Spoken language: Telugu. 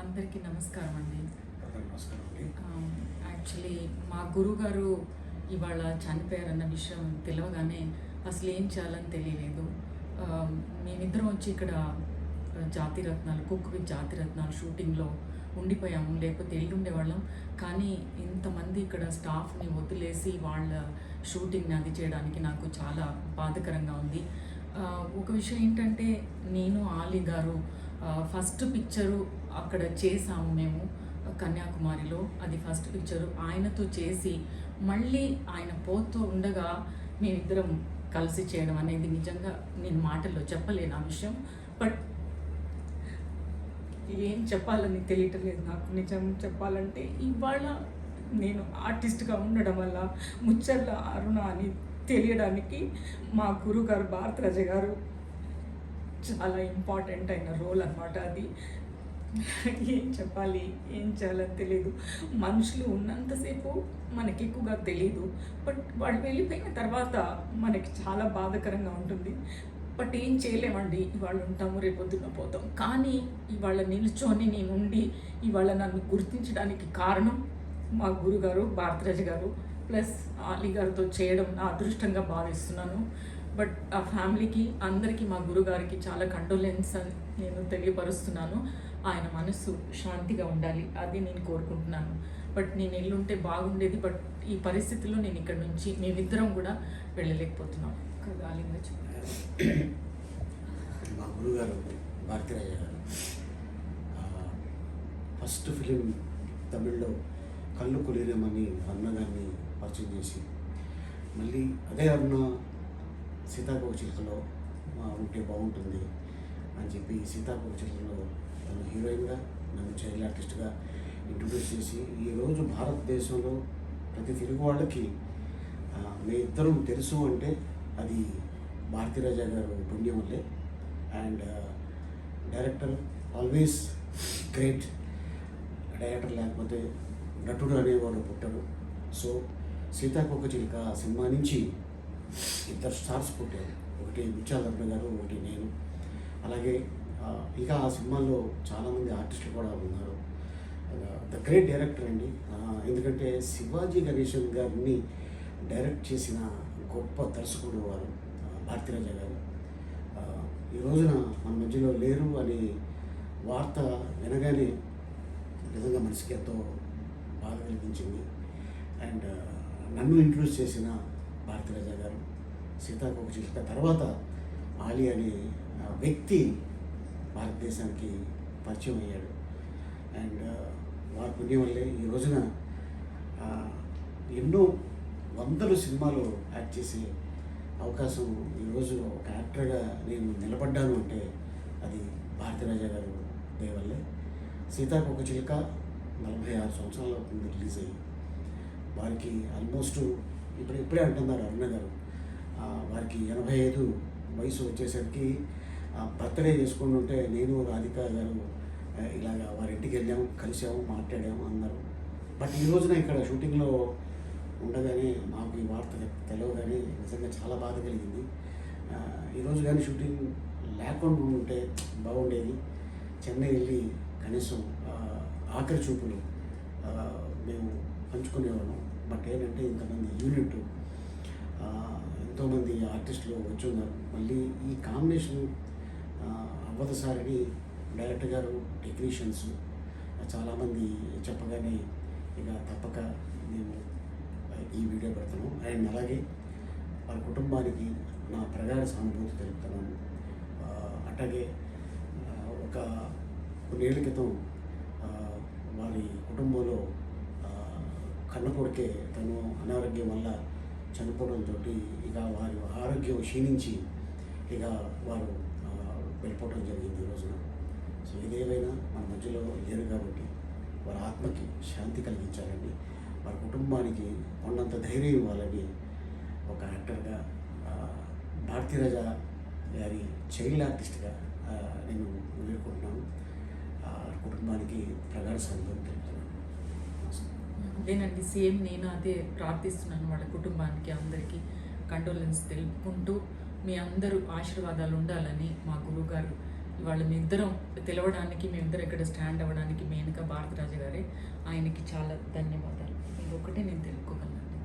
అందరికీ నమస్కారం అండి. నమస్కారం అండి. యాక్చువల్లీ మా గురువుగారు ఇవాళ చనిపోయారన్న విషయం తెలవగానే అసలు ఏం చేయాలని తెలియలేదు. మేమిద్దరం వచ్చి ఇక్కడ జాతిరత్నాలు కుక్ విత్ జాతిరత్నాలు షూటింగ్లో ఉండిపోయాము, లేకపోతే ఉండేవాళ్ళం. కానీ ఇంతమంది ఇక్కడ స్టాఫ్ని వదిలేసి వాళ్ళ షూటింగ్ని అది చేయడానికి నాకు చాలా బాధకరంగా ఉంది. ఒక విషయం ఏంటంటే, నేను ఆలీ గారు ఫస్ట్ పిక్చరు అక్కడ చేసాము మేము కన్యాకుమారిలో. అది ఫస్ట్ పిక్చరు ఆయనతో చేసి మళ్ళీ ఆయన పోతూ ఉండగా మేమిద్దరం కలిసి చేయడం అనేది నిజంగా నేను మాటల్లో చెప్పలేను ఆ విషయం. బట్ ఏం చెప్పాలని తెలియటం లేదు నాకు. నిజం చెప్పాలంటే ఇవాళ నేను ఆర్టిస్ట్గా ఉండడం వల్ల ముచ్చర్ల అరుణ అని తెలియడానికి మా గురుగారు భారతరాజ గారు చాలా ఇంపార్టెంట్ అయిన రోల్ అన్నమాట అది. ఏం చెప్పాలి, ఏం చేయాలని తెలియదు. మనుషులు ఉన్నంతసేపు మనకి ఎక్కువగా తెలియదు, బట్ వాళ్ళు వెళ్ళిపోయిన తర్వాత మనకి చాలా బాధాకరంగా ఉంటుంది. బట్ ఏం చేయలేమండి, ఇవాళ ఉంటాము రేపొద్దున పోతాం. కానీ ఇవాళ నిల్చొని నేను ఉండి ఇవాళ నన్ను గుర్తించడానికి కారణం మా గురుగారు భారతరాజ గారు ప్లస్ ఆలీ గారితో చేయడం నా అదృష్టంగా భావిస్తున్నాను. బట్ ఆ ఫ్యామిలీకి అందరికీ మా గురుగారికి చాలా కండోలెన్స్ అని నేను తెలియపరుస్తున్నాను. ఆయన మనసు శాంతిగా ఉండాలి, అది నేను కోరుకుంటున్నాను. బట్ నేను ఎల్లుంటే బాగుండేది, బట్ ఈ పరిస్థితుల్లో నేను ఇక్కడ నుంచి మేమిద్దరం కూడా వెళ్ళలేకపోతున్నాం కదా. ఆలీ గారు మా గురుగారు భారతీరాజ గారు ఫస్ట్ ఫిలిం తమిళ్లో కళ్ళు కులీరమని అరుణ గారిని పరిచయం చేసి, మళ్ళీ అదే అరుణ సీతాకోక చిలుకలో ఉంటే బాగుంటుంది అని చెప్పి సీతాకోక చిలుకలో తను హీరోయిన్గా, నన్ను చైల్డ్ ఆర్టిస్ట్గా ఇంట్రొడ్యూస్ చేసి ఈరోజు భారతదేశంలో ప్రతి తెలుగు వాళ్ళకి మీ ఇద్దరం తెలుసు అంటే అది భారతీరాజ గారు పుణ్యం వల్లే. And director always great. Director లేకపోతే నటుడు అనేవాడు పుట్టరు. సో సీతాకోక చిలుక సినిమా నుంచి ఇద్దరు స్టార్స్ పుట్టారు. ఒకటి ముత్యాల అరుణ గారు, ఒకటి నేను. అలాగే ఇంకా ఆ సినిమాల్లో చాలామంది ఆర్టిస్టులు కూడా ఉన్నారు. ద గ్రేట్ డైరెక్టర్ అండి. ఎందుకంటే శివాజీ గణేశన్ గారిని డైరెక్ట్ చేసిన గొప్ప దర్శకుడు వారు భారతీరాజ గారు. ఈ రోజున మన మధ్యలో లేరు అనే వార్త వినగానే నిజంగా మనసుకి ఎంతో బాధ కలిగించింది. అండ్ నన్ను ఇంట్రొడ్యూస్ చేసిన భారతీరాజ గారు, సీతాకోక చిలుక తర్వాత ఆలీ అనే వ్యక్తి భారతదేశానికి పరిచయం అయ్యాడు. అండ్ వారి పుణ్యం వల్లే ఈ రోజున ఎన్నో వందల సినిమాలు యాక్ట్ చేసే అవకాశం ఈరోజు ఒక యాక్టర్గా నేను నిలబడ్డాను అంటే అది భారతీరాజ గారు దయవల్లే. సీతాకోక చిలుక 46 సంవత్సరాల ముందు రిలీజ్ అయ్యి వారికి ఆల్మోస్ట్ ఇప్పుడే అంటున్నారు అరుణ గారు, వారికి 85 వయసు వచ్చేసరికి బర్త్డే చేసుకుని ఉంటే నేను రాధిక గారు ఇలాగా వారి ఇంటికి వెళ్ళాము, కలిసాము, మాట్లాడాము అన్నారు. బట్ ఈ రోజున ఇక్కడ షూటింగ్లో ఉండగానే మాకు ఈ వార్త తెలియగానే నిజంగా చాలా బాధ కలిగింది. ఈరోజు కానీ షూటింగ్ లేకుండా ఉంటే బాగుండేది. చెన్నై వెళ్ళి కనీసం ఆఖరి చూపులు మేము పంచుకునేవాళ్ళం. బట్ ఏంటంటే ఇంతమంది యూనిట్, ఎంతోమంది ఆర్టిస్టులు వచ్చి ఉన్నారు. మళ్ళీ ఈ కాంబినేషన్ అవ్వదసారిని డైరెక్టర్ గారు, టెక్నీషియన్స్ చాలామంది చెప్పగానే ఇక తప్పక మేము ఈ వీడియో పెడతాను. అండ్ అలాగే వారి కుటుంబానికి నా ప్రగాఢ సానుభూతి తెలుపుతున్నాను. అట్లాగే ఒక కొన్నేళ్ల క్రితం వారి కుటుంబంలో కన్న కొడుకే తను అనారోగ్యం వల్ల చనిపోవడంతో ఇక వారి ఆరోగ్యం క్షీణించి ఇక వారు వెళ్ళిపోవడం జరిగింది ఈ రోజున. సో ఇదేమైనా మన మధ్యలో లేరు కాబట్టి వారి ఆత్మకి శాంతి కలిగించాలని, వారి కుటుంబానికి ఉన్నంత ధైర్యం ఇవ్వాలని ఒక యాక్టర్గా, భారతీరాజ గారి చైల్డ్ ఆర్టిస్ట్గా నేను వేడుకుంటున్నాను. కుటుంబానికి ప్రగాఢ సానుభూతి తెలుపుతున్నాను. అదేనండి, సేమ్ నేను అదే ప్రార్థిస్తున్నాను. వాళ్ళ కుటుంబానికి అందరికీ కండోలెన్స్ తెలుపుకుంటూ మీ అందరూ ఆశీర్వాదాలు ఉండాలని మా గురువుగారు వాళ్ళు మీ ఇద్దరం తెలవడానికి మేమిద్దరం ఇక్కడ స్టాండ్ అవ్వడానికి మెయిన్గా భారతరాజు గారే. ఆయనకి చాలా ధన్యవాదాలు. ఇంకొకటే నేను తెలుపుకోగలను.